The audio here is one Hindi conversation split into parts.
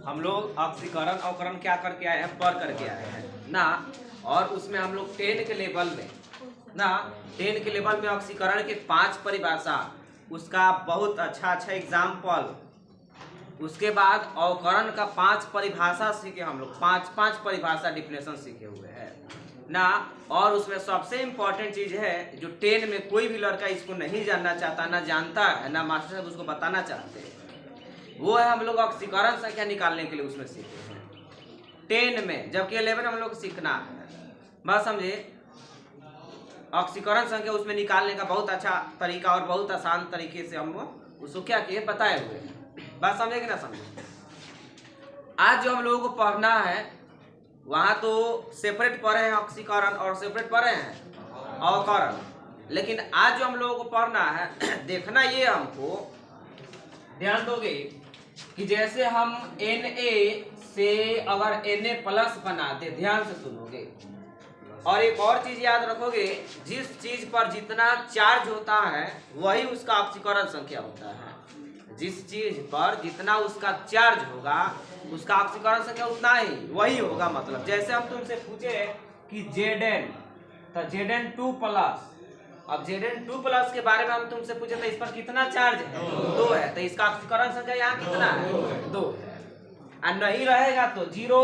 हम लोग ऑक्सीकरण अवकरण क्या करके आए हैं, पढ़ करके आए हैं ना। और उसमें हम लोग 10 के लेवल में ना, 10 के लेवल में ऑक्सीकरण के 5 परिभाषा, उसका बहुत अच्छा एग्जाम्पल। उसके बाद अवकरण का 5 परिभाषा सीखे हम लोग, 5 परिभाषा डिफिनेशन सीखे हुए हैं ना। और उसमें सबसे इम्पोर्टेंट चीज है जो 10 में कोई भी लड़का इसको नहीं जानना चाहता, ना जानता है, ना मास्टर साहब उसको बताना चाहते हैं, वो है हम लोग ऑक्सीकरण संख्या निकालने के लिए उसमें सीखे हैं 10 में, जबकि 11 में हम लोग सीखना है। बात समझे, ऑक्सीकरण संख्या उसमें निकालने का बहुत अच्छा तरीका और बहुत आसान तरीके से हम उसको क्या किए बताए हुए हैं। बात समझे कि ना समझे। आज जो हम लोगों को पढ़ना है वहां तो सेपरेट पढ़े हैं ऑक्सीकरण और सेपरेट पढ़े हैं अवकरण, लेकिन आज जो हम लोगों को पढ़ना है देखना ये हमको ध्यान दोगे कि जैसे हम Na से अगर Na+ बनाते, ध्यान से सुनोगे। और एक और चीज याद रखोगे, जिस चीज पर जितना चार्ज होता है वही उसका ऑक्सीकरण संख्या होता है। जिस चीज पर जितना उसका चार्ज होगा उसका ऑक्सीकरण संख्या उतना ही वही होगा। मतलब जैसे हम तुमसे पूछे कि Zn, तो Zn2+, अब Zn2+ के बारे में हम तुमसे पूछे तो इस पर कितना चार्ज है, 2 है, तो इसका ऑक्सीकरण संख्या यहाँ कितना है, 2 है। और नहीं रहेगा तो 0,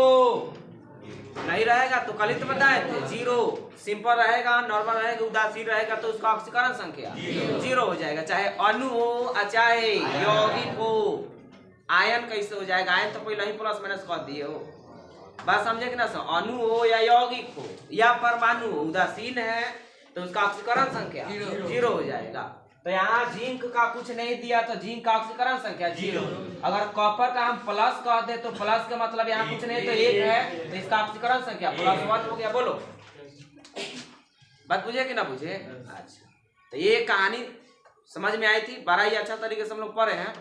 नहीं रहेगा तो कल ही तो बताए थे 0, सिंपल रहेगा, नॉर्मल रहेगा, उदासीन रहेगा तो उसका ऑक्सीकरण संख्या 0 हो जाएगा। चाहे अणु हो चाहे यौगिक हो। आयन कैसे हो जाएगा, आयन तो पहले ही प्लस माइनस कर दिए हो। बात समझे कि ना। अणु हो या यौगिक हो या परमाणु हो, उदासीन है तो उसका ऑक्सीकरण संख्या 0 हो जाएगा। तो यहाँ जिंक का कुछ नहीं दिया तो जिंक का ऑक्सीकरण संख्या 0। अगर कॉपर का हम प्लस कह दे तो प्लस का मतलब यहाँ कुछ नहीं तो 1 है, तो इसका ऑक्सीकरण संख्या +1 हो गया। बोलो बात बुझे कि ना बुझे। अच्छा, तो ये कहानी समझ में आई थी, बड़ा ही अच्छा तरीके से हम लोग पढ़े हैं।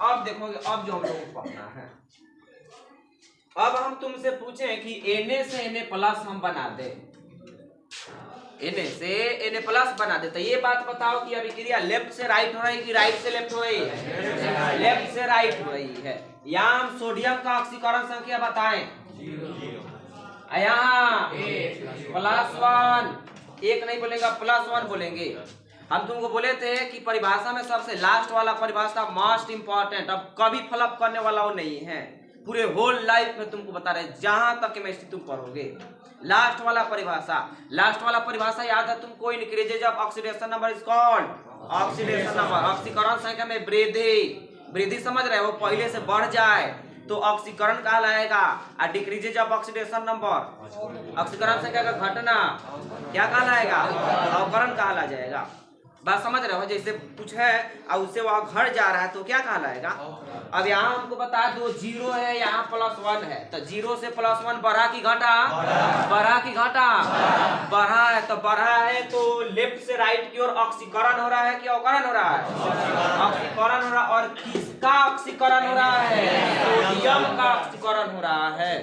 अब देखोगे, अब जो हम लोग को पढ़ना है, अब हम तुमसे पूछे कि Na से Na+ हम बना दे, Na से Na+ बना दे, तो ये बात बताओ कि अभिक्रिया लेफ्ट से राइट हो रही है कि राइट से लेफ्ट हो रही है, लेफ्ट से राइट हो रही है। यहाँ हम सोडियम का ऑक्सीकरण संख्या बताएं, यहाँ +1, 1 नहीं बोलेगा, +1 बोलेंगे। हम तुमको बोले थे कि परिभाषा में सबसे लास्ट वाला परिभाषा मोस्ट इंपॉर्टेंट, अब कभी फ्लप करने वाला वो नहीं है, पूरे होल लाइफ में तुमको बता रहे जहां तक केमिस्ट्री तुम पढ़ोगे। लास्ट वाला परिभाषा याद है तुमको, increases of oxidation number is called oxidation number. ऑक्सीकरण संख्या में वृद्धि समझ रहे हो, पहले से बढ़ जाए तो ऑक्सीकरण कहलाएगा, और डिक्रीजेज ऑफ ऑक्सीडेशन नंबर ऑक्सीकरण संख्या का घटना क्या कहलाएगा, अवकरण कहला जाएगा। बात समझ रहे हो, जैसे कुछ है और उससे वह घट जा रहा है तो क्या कहलाएगा। अब यहाँ हमको बता दो 0 है, यहाँ +1 है, तो 0 से +1 बढ़ा कि घटा, बढ़ा कि घटा, बढ़ा है। तो बढ़ा है तो लेफ्ट से राइट की ओर ऑक्सीकरण हो रहा है कि अवकरण हो रहा है, ऑक्सीकरण हो रहा है। और किसका ऑक्सीकरण हो रहा है, सोडियम का ऑक्सीकरण हो रहा है।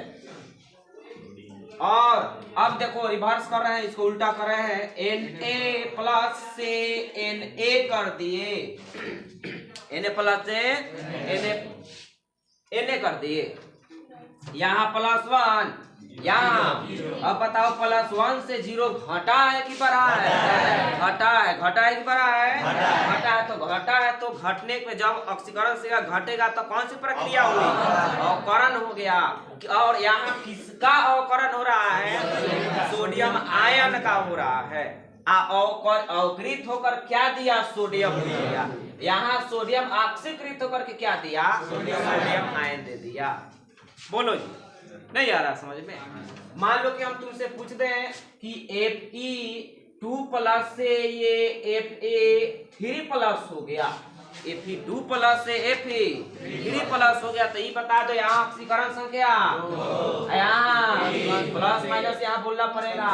और अब देखो रिवर्स कर रहे हैं, इसको उल्टा कर रहे हैं, Na+ से Na कर दिए, Na+ से Na कर दिए, यहाँ +1, यहाँ अब बताओ +1 से 0 घटा है कि बढ़ा है, घटा है, घटा है कि बढ़ा है, घटा है। तो घटा है तो घटने पे जब ऑक्सीकरण से घटेगा तो कौन सी प्रक्रिया हुई, अवकरण हो गया। और यहाँ किसका अवकरण हो रहा है, सोडियम आयन का हो रहा है। अवकृत होकर क्या दिया, सोडियम दे दिया। यहाँ सोडियम ऑक्सीकृत होकर के क्या दिया, सोडियम आयन दे दिया। बोलो जी, नहीं आ रहा समझ में। मान लो कि हम तुमसे पूछ दे कि Fe2+ से ये Fe3+ हो गया, Fe2+ से Fe3+ हो गया, तो ये बता दो यहाँ ऑक्सीकरण संख्या, यहाँ प्लस माइनस यहाँ बोलना पड़ेगा,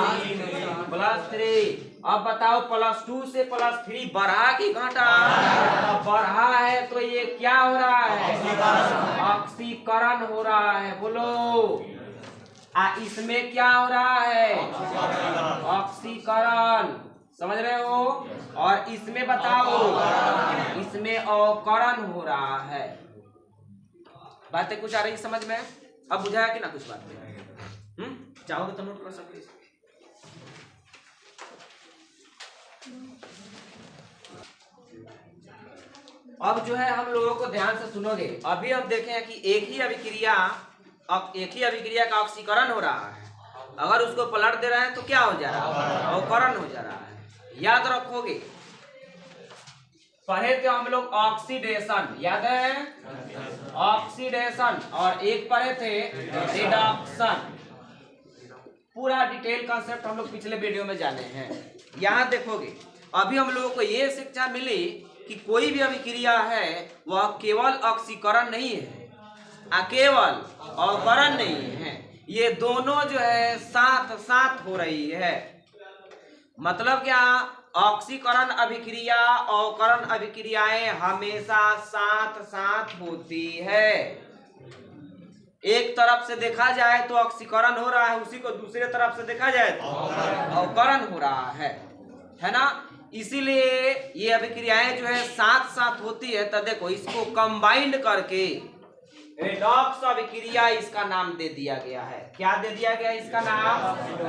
+3। अब बताओ +2 से +3 बढ़ा कि घटा, बढ़ा है तो ये क्या हो रहा है, ऑक्सीकरण हो रहा है। बोलो इसमें क्या हो रहा है, ऑक्सीकरण, समझ रहे हो। और इसमें बताओ, इसमें अवकरण हो रहा है। बातें कुछ आ रही समझ में? अब बुझाया कि ना कुछ बात में? चाहोगे तो नोट कर सकते। अब जो है हम लोगों को ध्यान से सुनोगे। अभी हम देखें कि एक ही अभिक्रिया का ऑक्सीकरण हो रहा है। अगर उसको पलट दे रहे हैं तो क्या हो जा रहा है? अवकरण हो जा रहा है। याद रखोगे, पढ़े थे हम लोग ऑक्सीडेशन, याद है? ऑक्सीडेशन। और एक पढ़े थे रिडक्शन। पूरा डिटेल कॉन्सेप्ट हम लोग पिछले वीडियो में जाने हैं। यहाँ देखोगे, अभी हम लोगों को ये शिक्षा मिली कि कोई भी अभिक्रिया है वह केवल ऑक्सीकरण नहीं है, केवल अवकरण नहीं है। ये दोनों जो है साथ साथ हो रही है। मतलब क्या? ऑक्सीकरण अभिक्रिया, अवकरण अभिक्रियाएं हमेशा साथ साथ होती है। एक तरफ से देखा जाए तो ऑक्सीकरण हो रहा है, उसी को दूसरे तरफ से देखा जाए तो अवकरण हो रहा है ना? इसीलिए ये अभिक्रियाएं जो है साथ साथ होती है। तो देखो, इसको कंबाइंड करके रेडॉक्स अभिक्रिया इसका नाम दे दिया गया है। क्या दे दिया गया इसका नाम?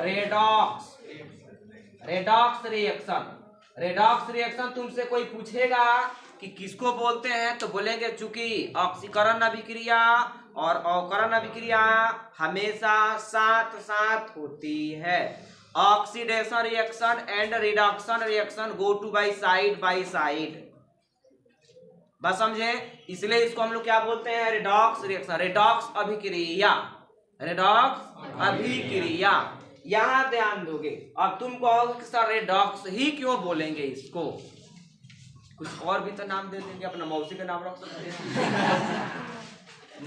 Redox. Redox reaction. Redox reaction तुमसे कोई पूछेगा कि किसको बोलते हैं तो बोलेंगे चूंकि ऑक्सीकरण अभिक्रिया और अवकरण अभिक्रिया हमेशा साथ साथ होती है। Oxidation reaction and reduction reaction go to by side. बस समझे? इसलिए इसको हम लोग क्या बोलते हैं? रिडॉक्स रिएक्शन, रेडॉक्स अभिक्रिया, रेडॉक्स अभिक्रिया। यहाँ ध्यान दोगे। अब तुम कहोगे कि सर रेडॉक्स ही क्यों बोलेंगे इसको? कुछ और भी तो नाम दे देंगे, अपना मौसी का नाम रख सकते हैं,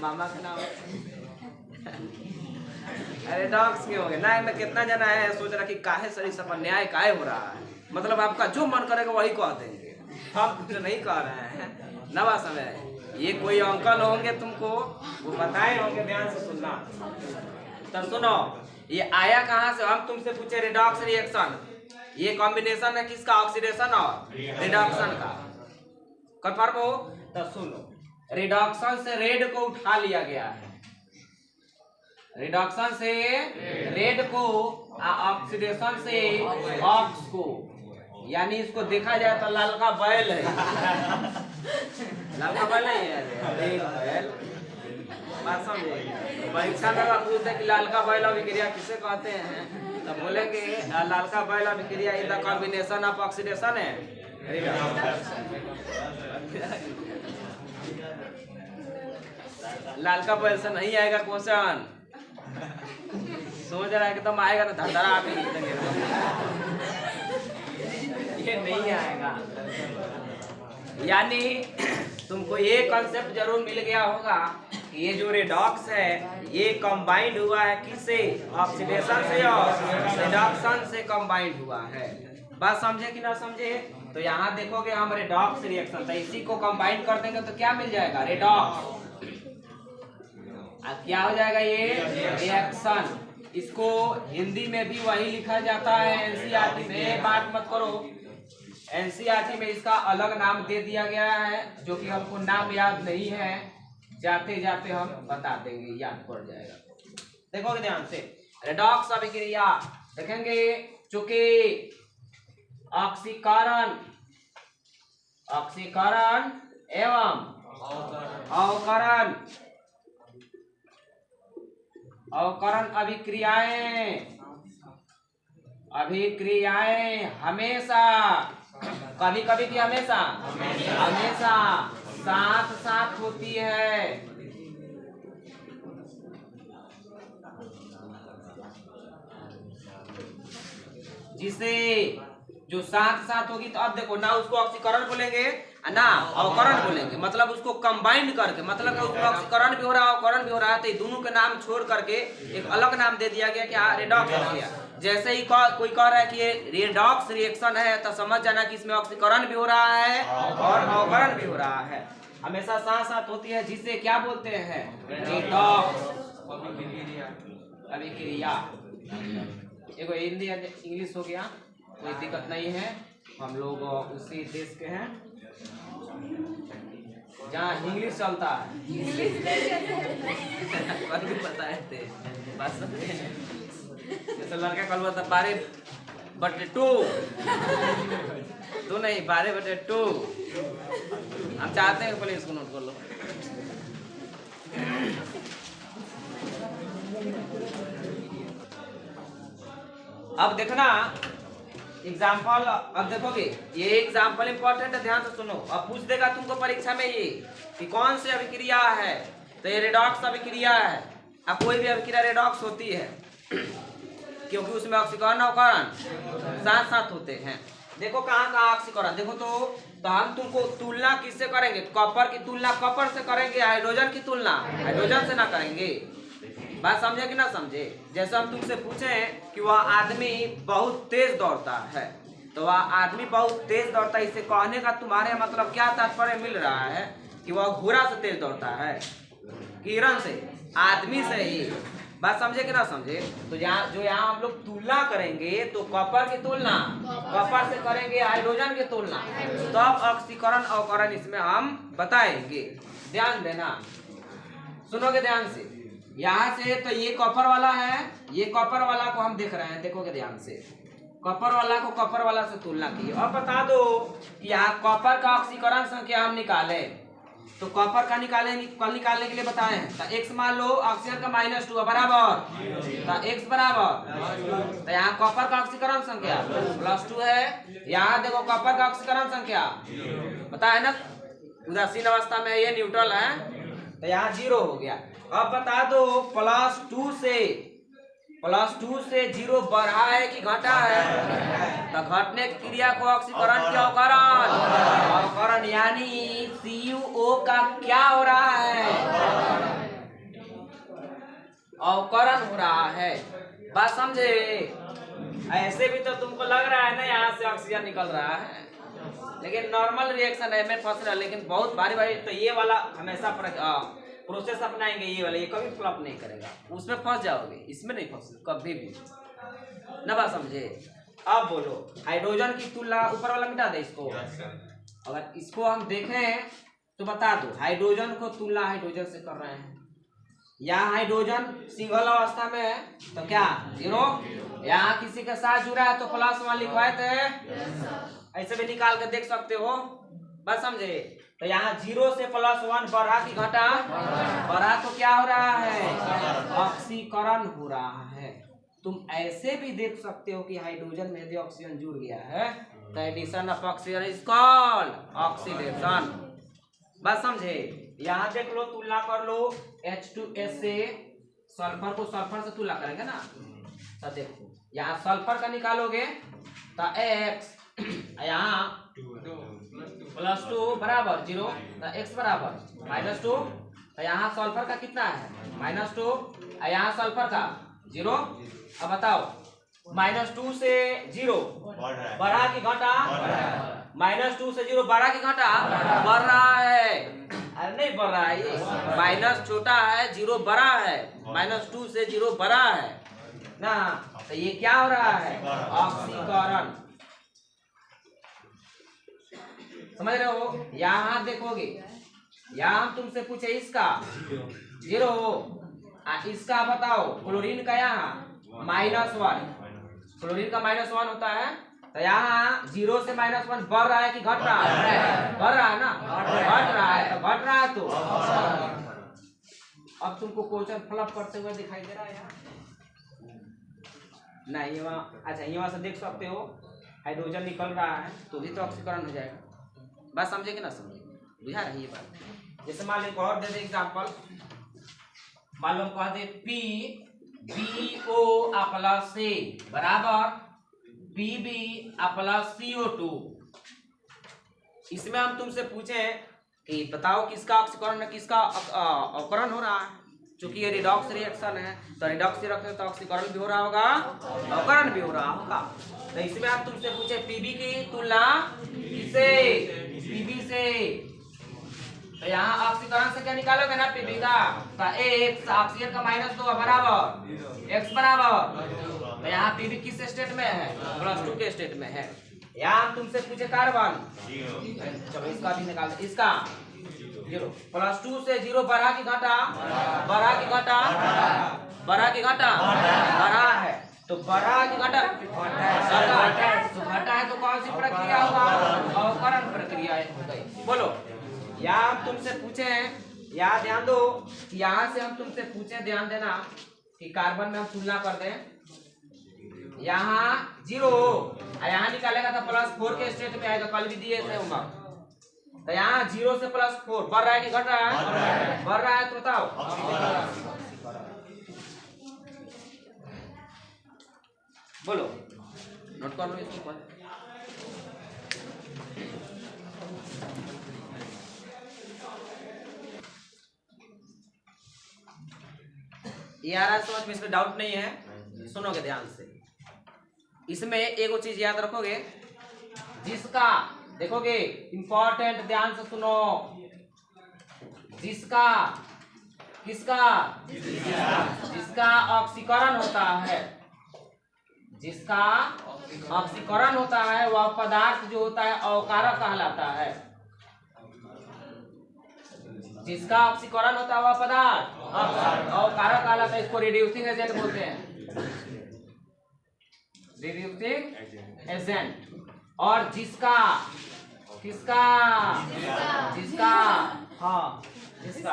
मामा का नाम। रेडॉक्स क्यों हो गया? ना मैं कितना जना है सोच रहा कि काहे सर सब अन्याय काहे हो रहा है। मतलब आपका जो मन करेगा वही कह देंगे, हम कुछ नहीं कह रहे हैं। नवा समय ये कोई अंकल होंगे तुमको वो बताए होंगे, ध्यान से सुनना। तो सुनो, ये आया कहाँ से? हम तुमसे पूछे रेडॉक्स रिएक्शन, ये कॉम्बिनेशन है किसका? ऑक्सीडेशन और रिडक्शन का। कंफर्म हो? तो सुनो, रिडक्शन से रेड को उठा लिया गया है। रिडक्शन से रेड को, ऑक्सीडेशन से ऑक्स को। यानी इसको देखा जाए तो लाल का बैल है। लाल का बैल नहीं है, बैल। बात समझे? परीक्षा में पूछते कि लाल का बैल अभिक्रिया किसे कहते हैं तो बोलेंगे लाल का बैल अभिक्रिया is the combination of oxidation है। लाल का बैल से नहीं आएगा क्वेश्चन, समझ रहा है? एकदम आएगा ना धड़धड़ा आप ही लिख देंगे, ये नहीं आएगा। यानी तुमको ये कॉन्सेप्ट जरूर मिल गया होगा कि ये जो रेडॉक्स है ये कंबाइंड हुआ है किससे? ऑक्सीडेशन से और रिडक्शन से कंबाइंड हुआ है। बात समझे कि ना समझे? तो यहाँ देखोगे हम रेडॉक्स रिएक्शन, तो इसी को कंबाइंड कर देंगे तो क्या मिल जाएगा? रेडॉक्स। क्या हो जाएगा? ये रिएक्शन। इसको हिंदी में भी वही लिखा जाता है एनसीईआरटी में। बात मत करो, एनसीईआरटी में इसका अलग नाम दे दिया गया है जो कि हमको नाम याद नहीं है, जाते जाते हम बता देंगे, याद पड़ जाएगा। देखोगे ध्यान से, रेडॉक्स अभिक्रिया देखेंगे चूंकि ऑक्सीकरण एवं अवकरण अभिक्रियाएं हमेशा, कभी कभी की हमेशा साथ साथ होती है। जिसे जो साथ साथ होगी, तो अब देखो ना उसको ऑक्सीकरण बोलेंगे ना अवकरण बोलेंगे, मतलब उसको कंबाइंड करके, मतलब उसमें ऑक्सीकरण भी हो रहा है अवकरण भी हो रहा है, तो दोनों के नाम छोड़ करके एक अलग नाम दे दिया गया क्या? रेडॉक्स हो गया। जैसे ही कोई कह रहा है कि ये रेडॉक्स रिएक्शन है तो समझ जाना कि इसमें ऑक्सीकरण भी हो रहा है और अवकरण भी हो रहा है, हमेशा साथ साथ होती है, जिसे क्या बोलते हैं? रेडॉक्स अभिक्रिया। देखो हिंदी इंग्लिश हो गया, कोई दिक्कत नहीं है, हम लोग उसी देश के हैं। जहाँ इंग्लिश चलता है कल भी बताए थे बात समझे। जैसे लड़का कल बता 12/2 तो नहीं 12/2। हम चाहते हैं पहले इसको नोट कर लो। अब देखना एग्जाम्पल, अब देखोगे ये एग्जाम्पल इंपॉर्टेंट है, ध्यान से सुनो। अब पूछ देगा तुमको परीक्षा में ये कि कौन सी अभिक्रिया है, तो ये रेडॉक्स अभिक्रिया है। अब कोई भी अभिक्रिया रेडॉक्स होती है क्योंकि उसमें ऑक्सीकरण और करण साथ साथ होते हैं। देखो कहाँ कहाँ ऑक्सीकरण देखो तो हम तुमको तुलना किससे करेंगे? कॉपर की तुलना कॉपर से करेंगे, हाइड्रोजन की तुलना हाइड्रोजन से ना करेंगे। बात समझे कि ना समझे? जैसे हम तुमसे पूछे कि वह आदमी बहुत तेज दौड़ता है, तो वह आदमी बहुत तेज दौड़ता है, इसे कहने का तुम्हारे मतलब क्या तात्पर्य मिल रहा है कि वह घोड़ा से तेज दौड़ता है, किरण से, आदमी से ही। बात समझे कि ना समझे? तो यहाँ हम लोग तुलना करेंगे तो कॉपर की तुलना कॉपर से करेंगे, हाइड्रोजन की तुलना, तब ऑक्सीकरण अवकरण इसमें हम बताएंगे। ध्यान देना, सुनोगे ध्यान से। यहाँ से तो ये कॉपर वाला है, ये कॉपर वाला को हम देख रहे हैं, देखोगे ध्यान से। कॉपर वाला को कॉपर वाला से तुलना की। अब बता दो कि यहाँ कॉपर का ऑक्सीकरण संख्या हम निकाले, तो कॉपर का निकालने के लिए बताए हैं। तो x मान लो ऑक्सीजन का -2 बराबर, तो x बराबर, तो यहाँ कॉपर का ऑक्सीकरण संख्या +2 है। यहाँ देखो कॉपर का ऑक्सीकरण संख्या बताए ना, उदासीन अवस्था में ये न्यूट्रल है, तो यहाँ 0 हो गया। अब बता दो +2 से 0 बढ़ा है कि घटा है? तो घटने की क्रिया को ऑक्सीकरण की अवकरण यानी CuO का क्या हो रहा है? अवकरण हो रहा है। बात समझे? ऐसे भी तो तुमको लग रहा है ना यहाँ से ऑक्सीजन निकल रहा है, लेकिन नॉर्मल रिएक्शन है में फंस रहा है। लेकिन बहुत भारी तो ये वाला हमेशा प्रोसेस अपनाएंगे, ये वाला ये कभी फ्लॉप नहीं करेगा, उसमें फंस जाओगे, इसमें नहीं फंस कभी भी ना। बात समझे? अब बोलो हाइड्रोजन की तुलना, ऊपर वाला मिटा दे इसको। अगर इसको हम देखें तो बता दो हाइड्रोजन को तुलना हाइड्रोजन से कर रहे हैं। यहाँ हाइड्रोजन सिंगल अवस्था में है तो क्या 0, यहाँ किसी के साथ जुड़ा है तो +1 लिखवाए थे, ऐसे भी निकाल के देख सकते हो। बस समझे? तो यहाँ 0 से +1 बढ़ा कि घटा? बढ़ा तो क्या हो रहा है? ऑक्सीकरण हो रहा है। तुम ऐसे भी देख सकते हो कि हाइड्रोजन में यदि ऑक्सीजन जुड़ गया है तो addition of oxygen is called oxidation. बस समझे? यहाँ देख लो, तुलना कर लो H2S से सल्फर को सल्फर से तुलना करेंगे ना, तो देखो यहाँ सल्फर का निकालोगे तो X, यहाँ +2 बराबर 0, तो x बराबर -2, तो यहाँ सल्फर का कितना है? -2, यहाँ सल्फर का 0। अब बताओ -2 से 0 बढ़ा कि घटा? -2 से 0 बढ़ा कि घटा? बढ़ रहा है। अरे नहीं बढ़ रहा है, ये माइनस छोटा है, 0 बड़ा है, -2 से 0 बड़ा है ना। तो ये क्या हो रहा है? ऑक्सीकरण। समझ रहे हो? यहाँ देखोगे, यहाँ हम तुमसे पूछे इसका 0, इसका बताओ क्लोरीन का यहाँ -1, क्लोरीन का -1 होता है। तो यहाँ 0 से -1 बढ़ रहा है कि घट रहा है? बढ़ रहा है ना, घट रहा है। तो घट रहा है तो अब तुमको क्वेश्चन फ्लप करते हुए दिखाई दे रहा है यार? नहीं, ये वहाँ, अच्छा ये वहाँ से देख सकते हो हाइड्रोजन निकल रहा है तो भी तो ऑक्सीकरण हो जाएगा। बात समझे कि ना समझे? बुझा रही है बात? जैसे मान लो और दे दे एग्जाम्पल, मान लो कह दे PbO + A बराबर Pb + CO2। इसमें हम तुमसे पूछे कि बताओ किसका ऑक्सीकरण किसका अवकरण हो रहा है। चूंकि ये रिडॉक्स रिएक्शन है तो रिडॉक्स रिएक्शन तो ऑक्सीकरण भी हो रहा होगा, अवकरण भी हो रहा होगा। तो इसमें हम तुमसे पूछे Pb की तुलना किससे? Pb से। तो यहाँ ऑक्सीकरण से क्या निकालोगे ना Pb का? तो x ऑक्सीजन का -2 बराबर x बराबर, तो यहाँ Pb किस स्टेट में है? +2 के स्टेट में है। यहाँ हम तुमसे पूछे कार्बन, चलो इसका भी निकाल, इसका 0 प्लस 2 से 0 बढ़ा कि घटा, बढ़ा कि घटा, बढ़ा कि घटा, बढ़ा है तो बढ़ा कि घटा, तो घटा है तो कौन सी प्रक्रिया होगा, अवकरण प्रक्रिया हो गई। बोलो, यहाँ हम तुमसे पूछे हैं, यहाँ ध्यान दो, यहाँ से हम तुमसे पूछे, ध्यान देना कि कार्बन में हम तुलना कर दें, यहाँ 0 यहाँ निकालेगा तो +4 के स्टेट में आएगा, कल भी दिए थे होमवर्क। तो यहाँ 0 से +4 बढ़ रहा है कि घट रहा है, बढ़ रहा है तो बताओ। बोलो, नोट कर लो इसको पर। ये आ रहा है समझ में, इसमें डाउट नहीं है, सुनोगे ध्यान से। इसमें एक चीज याद रखोगे, जिसका देखोगे इंपॉर्टेंट, ध्यान से सुनो, जिसका किसका, जिसका ऑक्सीकरण होता है, जिसका ऑक्सीकरण होता है वह पदार्थ जो होता है अवकारक कहलाता है। जिसका ऑक्सीकरण होता है वह पदार्थ अवकारक कहलाता है। इसको रिड्यूसिंग एजेंट बोलते हैं, रिड्यूसिंग एजेंट। और जिसका किसका, जिसका हाँ जिसका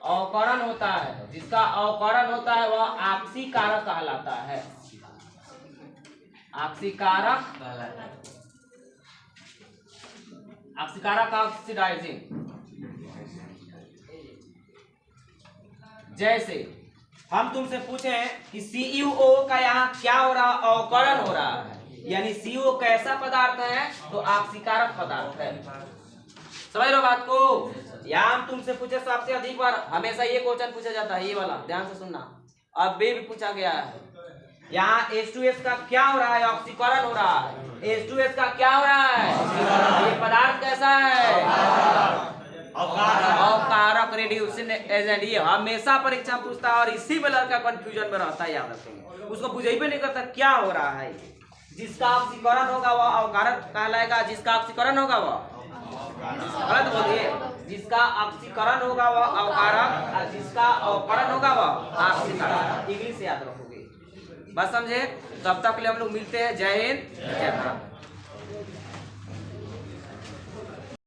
अवकरण होता है, जिसका अवकरण होता है वह ऑक्सीकारक कहलाता है, ऑक्सीकारक, ऑक्सीकारक ऑक्सीडाइजिंग। जैसे हम तुमसे पूछे कि CuO का यहाँ क्या हो रहा, अवकरण हो रहा है, यानी CO कैसा पदार्थ है, तो ऑक्सीकारक पदार्थ है। समझ लो बात को। यहाँ हम तुमसे पूछे सबसे अधिक बार हमेशा ये क्वेश्चन पूछा जाता है, ये वाला ध्यान से सुनना, अब भी पूछा गया है। यहाँ H2S का क्या हो रहा है, ऑक्सीकरण हो रहा है। H2S का क्या हो रहा है, ये पदार्थ कैसा है, अवकारक, रिड्यूसिंग एजेंट। ये हमेशा परीक्षा में पूछता है और इसी में लड़का कंफ्यूजन में रहता है, याद रखेंगे। उसको बुझाई भी नहीं करता क्या हो रहा है। जिसका ऑक्सीकरण होगा वह अवकारक कहलाएगा, जिसका ऑक्सीकरण होगा वह, गलत बोलिए, जिसका ऑक्सीकरण होगा वह अवकारक और जिसका अवकरण होगा वह ऑक्सीकारक। इंग्लिश याद रखोगे, बस समझे। तब तक के लिए हम लोग मिलते हैं। जय हिंद, जय भारत।